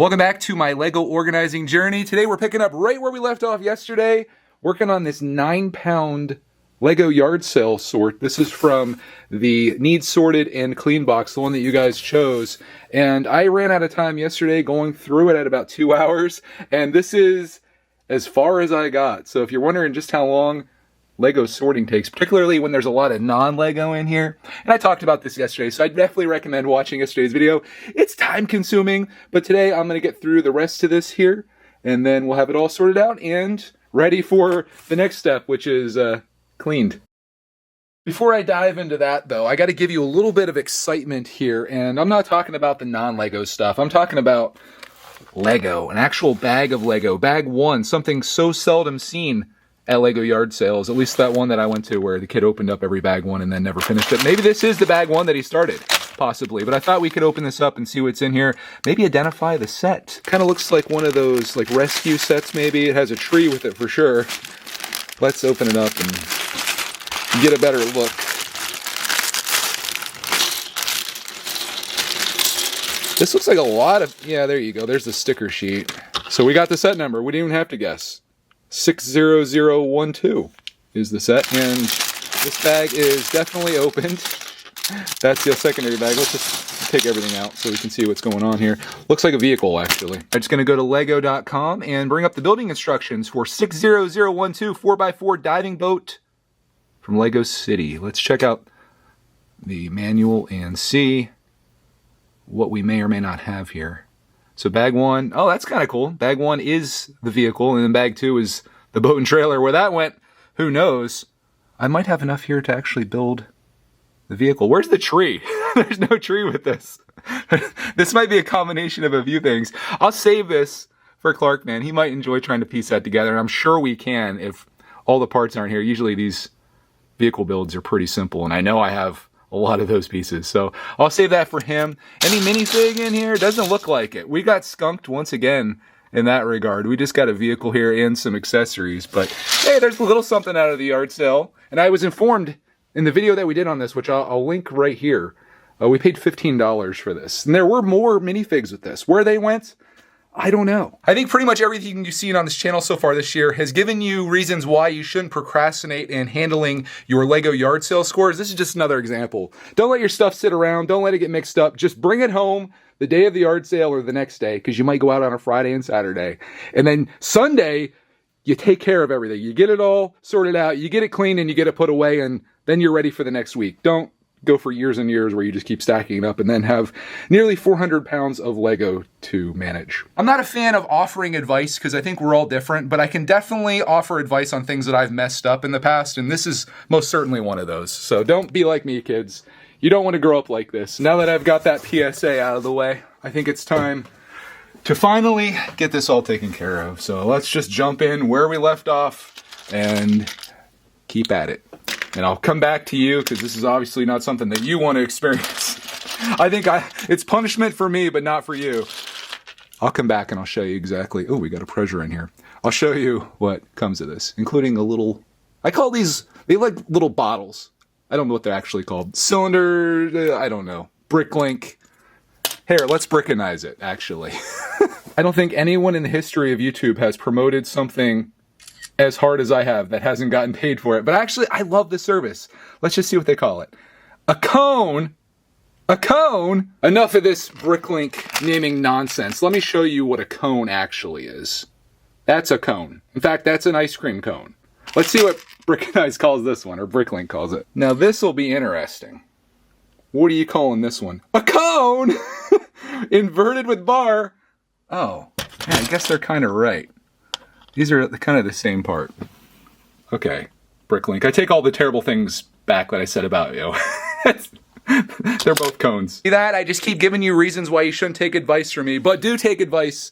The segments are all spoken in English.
Welcome back to my Lego organizing journey. Today we're picking up right where we left off yesterday, working on this 9-pound Lego yard sale sort. This is from the Need Sorted and Clean box, the one that you guys chose. And I ran out of time yesterday going through it at about 2 hours, and this is as far as I got. So if you're wondering just how long Lego sorting takes, particularly when there's a lot of non-Lego in here. And I talked about this yesterday, so I definitely recommend watching yesterday's video. It's time consuming, but today I'm going to get through the rest of this here, and then we'll have it all sorted out and ready for the next step, which is cleaned. Before I dive into that, though, I got to give you a little bit of excitement here, and I'm not talking about the non-Lego stuff. I'm talking about Lego, an actual bag of Lego. Bag one, something so seldom seen at Lego yard sales, at least that one that I went to where the kid opened up every bag one and then never finished it. Maybe this is the bag one that he started, possibly, but I thought we could open this up and see what's in here. Maybe identify the set. Kind of looks like one of those like rescue sets maybe. It has a tree with it for sure. Let's open it up and get a better look. This looks like a lot of, yeah, there you go. There's the sticker sheet. So we got the set number. We didn't even have to guess. 60012 is the set, and this bag is definitely opened. That's the secondary bag. Let's just take everything out so we can see what's going on here. Looks like a vehicle, actually. I'm just going to go to lego.com and bring up the building instructions for 60012 4x4 diving boat from Lego City. Let's check out the manual and see what we may or may not have here. So bag one, oh, that's kind of cool. Bag one is the vehicle, and then bag two is the boat and trailer. Where that went, who knows? I might have enough here to actually build the vehicle. Where's the tree? There's no tree with this. This might be a combination of a few things. I'll save this for Clark, man. He might enjoy trying to piece that together, and I'm sure we can if all the parts aren't here. Usually these vehicle builds are pretty simple, and I know I have a lot of those pieces, so I'll save that for him. Any minifig in here? Doesn't look like it. We got skunked once again in that regard. We just got a vehicle here and some accessories, but hey, there's a little something out of the yard sale. And I was informed in the video that we did on this, which I'll link right here, we paid $15 for this. And there were more minifigs with this. Where they went, I don't know. I think pretty much everything you've seen on this channel so far this year has given you reasons why you shouldn't procrastinate in handling your Lego yard sale scores. This is just another example. Don't let your stuff sit around. Don't let it get mixed up. Just bring it home the day of the yard sale or the next day, because you might go out on a Friday and Saturday. And then Sunday, you take care of everything. You get it all sorted out, you get it cleaned, and you get it put away, and then you're ready for the next week. Don't go for years and years where you just keep stacking it up and then have nearly 400 pounds of Lego to manage. I'm not a fan of offering advice because I think we're all different, but I can definitely offer advice on things that I've messed up in the past, and this is most certainly one of those. So don't be like me, kids. You don't want to grow up like this. Now that I've got that PSA out of the way, I think it's time to finally get this all taken care of. So let's just jump in where we left off and keep at it. And I'll come back to you because this is obviously not something that you want to experience. I think it's punishment for me, but not for you. I'll come back and I'll show you exactly. Oh, we got a pressure in here. I'll show you what comes of this, including a little, I call these, they like little bottles. I don't know what they're actually called. Cylinder, I don't know. Bricklink. Here, let's brickinize it, actually. I don't think anyone in the history of YouTube has promoted something as hard as I have that hasn't gotten paid for it. But actually, I love the service. Let's just see what they call it. A cone? A cone? Enough of this Bricklink naming nonsense. Let me show you what a cone actually is. That's a cone. In fact, that's an ice cream cone. Let's see what Brickinize calls this one, or Bricklink calls it. Now this will be interesting. What are you calling this one? A cone! Inverted with bar. Oh, yeah, I guess they're kind of right. These are kind of the same part. Okay, Bricklink. I take all the terrible things back that I said about you. They're both cones. See that? I just keep giving you reasons why you shouldn't take advice from me, but do take advice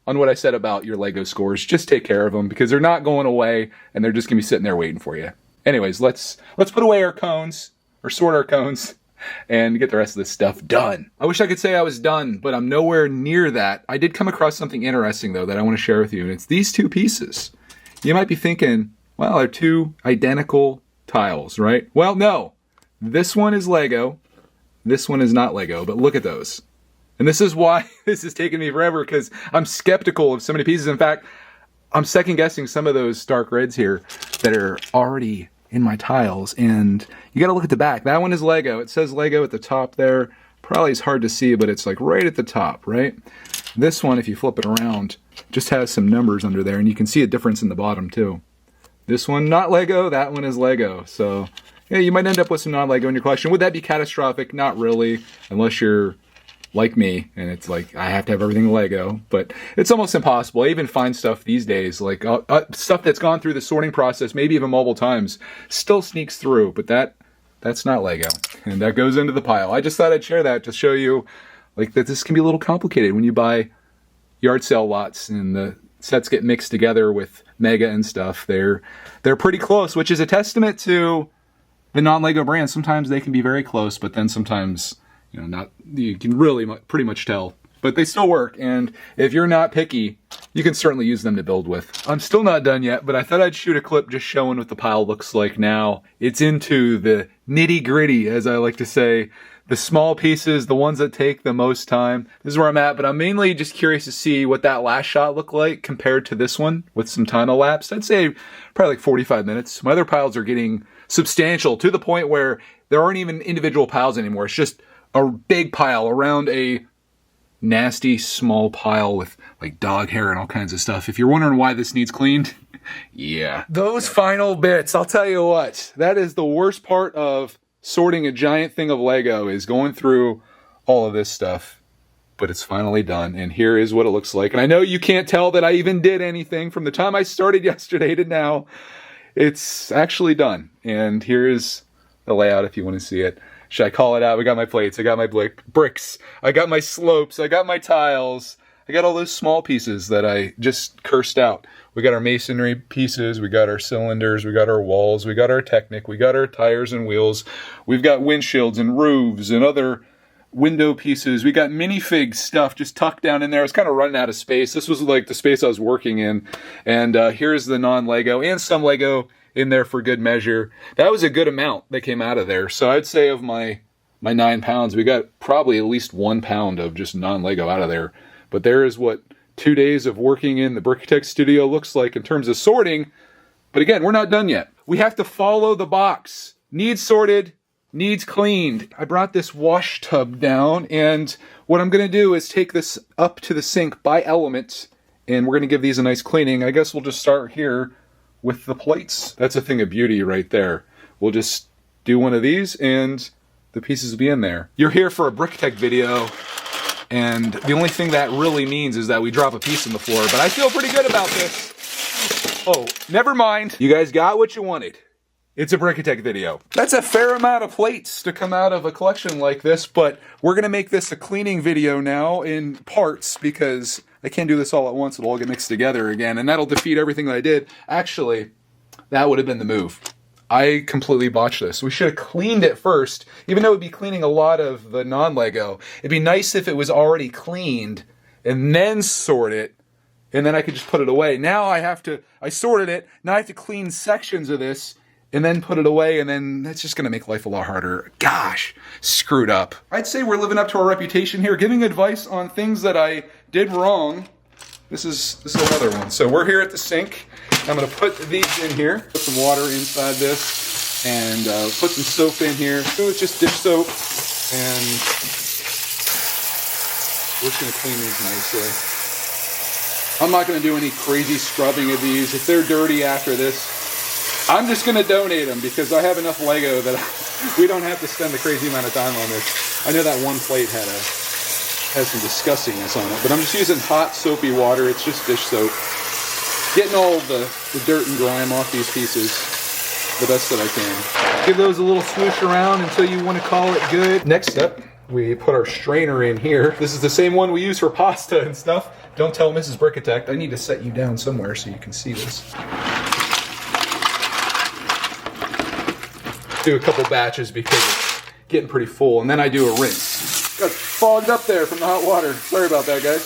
on what I said about your Lego scores. Just take care of them because they're not going away and they're just gonna be sitting there waiting for you. Anyways, let's put away our cones, or sort our cones, and get the rest of this stuff done. I wish I could say I was done, but I'm nowhere near that. I did come across something interesting, though, that I want to share with you, and it's these two pieces. You might be thinking, well, they're two identical tiles, right? Well, no. This one is Lego. This one is not Lego, but look at those. And this is why this is taking me forever, because I'm skeptical of so many pieces. In fact, I'm second guessing some of those dark reds here that are already in my tiles. And you gotta look at the back. That one is Lego. It says Lego at the top there. Probably is hard to see, but it's like right at the top, right? This one, if you flip it around, just has some numbers under there, and you can see a difference in the bottom too. This one, not Lego, that one is Lego. So yeah, you might end up with some non-Lego in your collection. Would that be catastrophic? Not really, unless you're like me, and it's like, I have to have everything Lego, but it's almost impossible. I even find stuff these days, like stuff that's gone through the sorting process, maybe even multiple times, still sneaks through, but that's not Lego, and that goes into the pile. I just thought I'd share that to show you, like, that this can be a little complicated when you buy yard sale lots and the sets get mixed together with Mega and stuff. They're pretty close, which is a testament to the non-Lego brands. Sometimes they can be very close, but then sometimes, you know, not, you can really pretty much tell. But they still work, and if you're not picky, you can certainly use them to build with. I'm still not done yet, but I thought I'd shoot a clip just showing what the pile looks like now. It's into the nitty-gritty, as I like to say. The small pieces, the ones that take the most time. This is where I'm at, but I'm mainly just curious to see what that last shot looked like compared to this one with some time elapsed. I'd say probably like 45 minutes. My other piles are getting substantial to the point where there aren't even individual piles anymore. It's just a big pile around a nasty small pile with like dog hair and all kinds of stuff. If you're wondering why this needs cleaned, yeah. Those final bits, I'll tell you what, that is the worst part of sorting a giant thing of Lego, is going through all of this stuff. But it's finally done, and here is what it looks like. And I know you can't tell that I even did anything from the time I started yesterday to now. It's actually done, and here is the layout if you want to see it. Should I call it out? We got my plates, I got my bricks, I got my slopes, I got my tiles, I got all those small pieces that I just cursed out. We got our masonry pieces, we got our cylinders, we got our walls, we got our Technic, we got our tires and wheels, we've got windshields and roofs and other window pieces. We got minifig stuff just tucked down in there. I was kind of running out of space. This was like the space I was working in. And here's the non-Lego and some Lego in there for good measure. That was a good amount that came out of there. So I'd say of my 9 pounds, we got probably at least 1 pound of just non-Lego out of there. But there is what 2 days of working in the Brickitect studio looks like in terms of sorting. But again, we're not done yet. We have to follow the box. Needs sorted, needs cleaned. I brought this wash tub down, and what I'm going to do is take this up to the sink by element, and we're going to give these a nice cleaning. I guess we'll just start here with the plates. That's a thing of beauty right there. We'll just do one of these, and the pieces will be in there. You're here for a Brickitect video, and the only thing that really means is that we drop a piece on the floor, but I feel pretty good about this. Oh, never mind. You guys got what you wanted. It's a Brickitect video. That's a fair amount of plates to come out of a collection like this, but we're gonna make this a cleaning video now in parts because I can't do this all at once. It'll all get mixed together again, and that'll defeat everything that I did. Actually, that would have been the move. I completely botched this. We should have cleaned it first, even though it'd be cleaning a lot of the non-Lego. It'd be nice if it was already cleaned and then sort it, and then I could just put it away. Now I sorted it, now I have to clean sections of this and then put it away, and then that's just gonna make life a lot harder. Gosh, screwed up. I'd say we're living up to our reputation here, giving advice on things that I did wrong. This is another one. So we're here at the sink. I'm gonna put these in here, put some water inside this, and put some soap in here. So it's just dish soap, and we're just gonna clean these nicely. I'm not gonna do any crazy scrubbing of these. If they're dirty after this, I'm just gonna donate them because I have enough Lego that we don't have to spend the crazy amount of time on this. I know that one plate has some disgustingness on it, but I'm just using hot soapy water. It's just dish soap. Getting all the dirt and grime off these pieces the best that I can. Give those a little swoosh around until you want to call it good. Next step, we put our strainer in here. This is the same one we use for pasta and stuff. Don't tell Mrs. Brickitect. I need to set you down somewhere so you can see this. Do a couple batches because it's getting pretty full, and then I do a rinse. Got fogged up there from the hot water. Sorry about that, guys.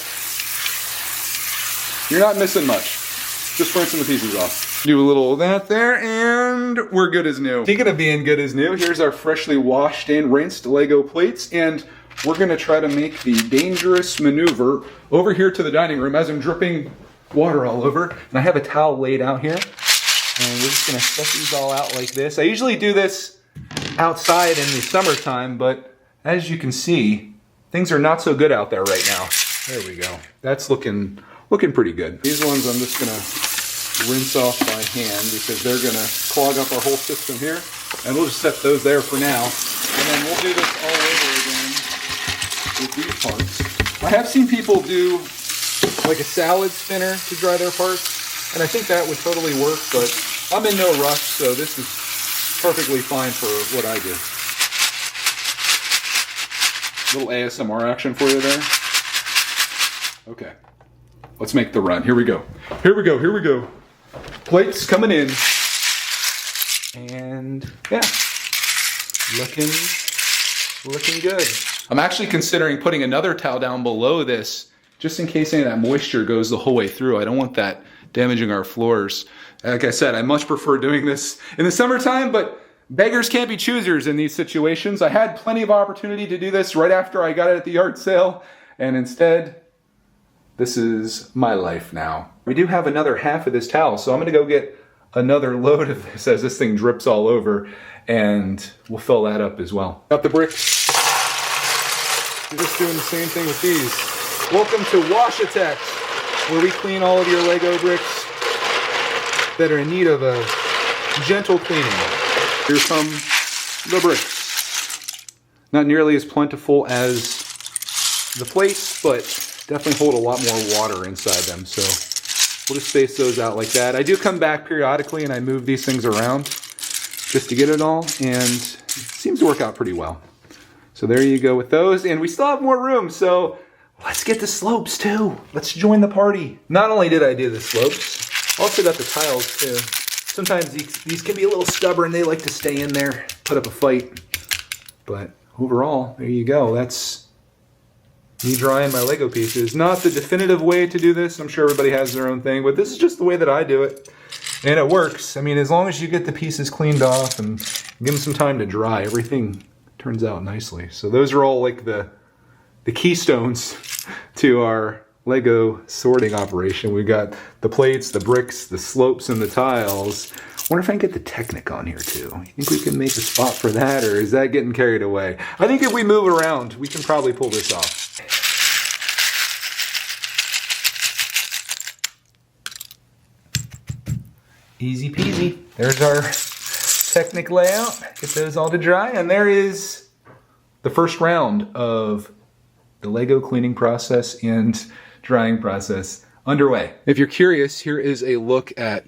You're not missing much. Just rinsing the pieces off. Do a little of that there, and we're good as new. Speaking of being good as new, here's our freshly washed and rinsed Lego plates, and we're going to try to make the dangerous maneuver over here to the dining room as I'm dripping water all over. And I have a towel laid out here. And we're just going to set these all out like this. I usually do this outside in the summertime, but as you can see, things are not so good out there right now. There we go. That's looking pretty good. These ones I'm just going to rinse off by hand because they're going to clog up our whole system here. And we'll just set those there for now. And then we'll do this all over again with these parts. I have seen people do like a salad spinner to dry their parts, and I think that would totally work, but I'm in no rush, so this is perfectly fine for what I do. Little ASMR action for you there. Okay, let's make the run. Here we go. Here we go. Here we go. Plates coming in. And yeah, looking good. I'm actually considering putting another towel down below this just in case any of that moisture goes the whole way through. I don't want that damaging our floors. Like I said, I much prefer doing this in the summertime, but beggars can't be choosers in these situations. I had plenty of opportunity to do this right after I got it at the yard sale, and instead, this is my life now. We do have another half of this towel, so I'm gonna go get another load of this as this thing drips all over, and we'll fill that up as well. Got the bricks. We're just doing the same thing with these. Welcome to Brickitect, where we clean all of your Lego bricks that are in need of a gentle cleaning. Here come the bricks. Not nearly as plentiful as the plates, but definitely hold a lot more water inside them, so we'll just space those out like that. I do come back periodically and I move these things around just to get it all, and it seems to work out pretty well. So there you go with those, and we still have more room, so let's get the slopes too. Let's join the party. Not only did I do the slopes, also got the tiles too. Sometimes these can be a little stubborn. They like to stay in there, put up a fight. But overall, there you go. That's me drying my Lego pieces. Not the definitive way to do this. I'm sure everybody has their own thing, but this is just the way that I do it. And it works. I mean, as long as you get the pieces cleaned off and give them some time to dry, everything turns out nicely. So those are all like the keystones to our Lego sorting operation. We've got the plates, the bricks, the slopes, and the tiles. Wonder if I can get the Technic on here too. You think we can make a spot for that, or is that getting carried away? I think if we move around, we can probably pull this off. Easy peasy. There's our Technic layout. Get those all to dry, and there is the first round of the Lego cleaning process and drying process underway. If you're curious, here is a look at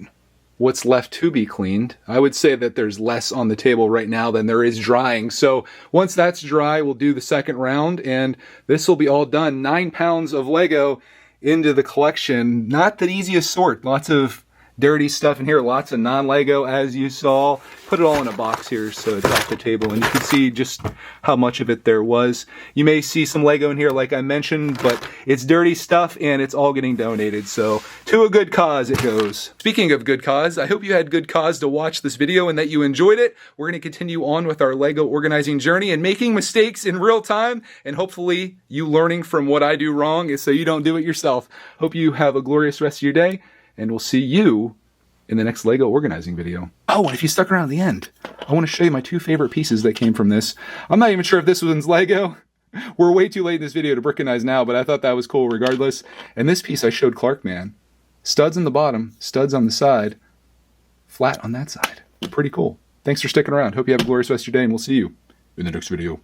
what's left to be cleaned. I would say that there's less on the table right now than there is drying. So once that's dry, we'll do the second round, and this will be all done. 9 pounds of Lego into the collection. Not the easiest sort. Lots of dirty stuff in here, lots of non-Lego as you saw. Put it all in a box here so it's off the table, and you can see just how much of it there was. You may see some Lego in here like I mentioned, but it's dirty stuff and it's all getting donated, so to a good cause it goes. Speaking of good cause, I hope you had good cause to watch this video and that you enjoyed it. We're going to continue on with our Lego organizing journey and making mistakes in real time, and hopefully you learning from what I do wrong so you don't do it yourself. Hope you have a glorious rest of your day, and we'll see you in the next Lego organizing video. Oh, and if you stuck around to the end, I want to show you my 2 favorite pieces that came from this. I'm not even sure if this one's Lego. We're way too late in this video to brickanize now, but I thought that was cool regardless. And this piece I showed Clark Man. Studs on the bottom, studs on the side, flat on that side. Pretty cool. Thanks for sticking around. Hope you have a glorious rest of your day, and we'll see you in the next video.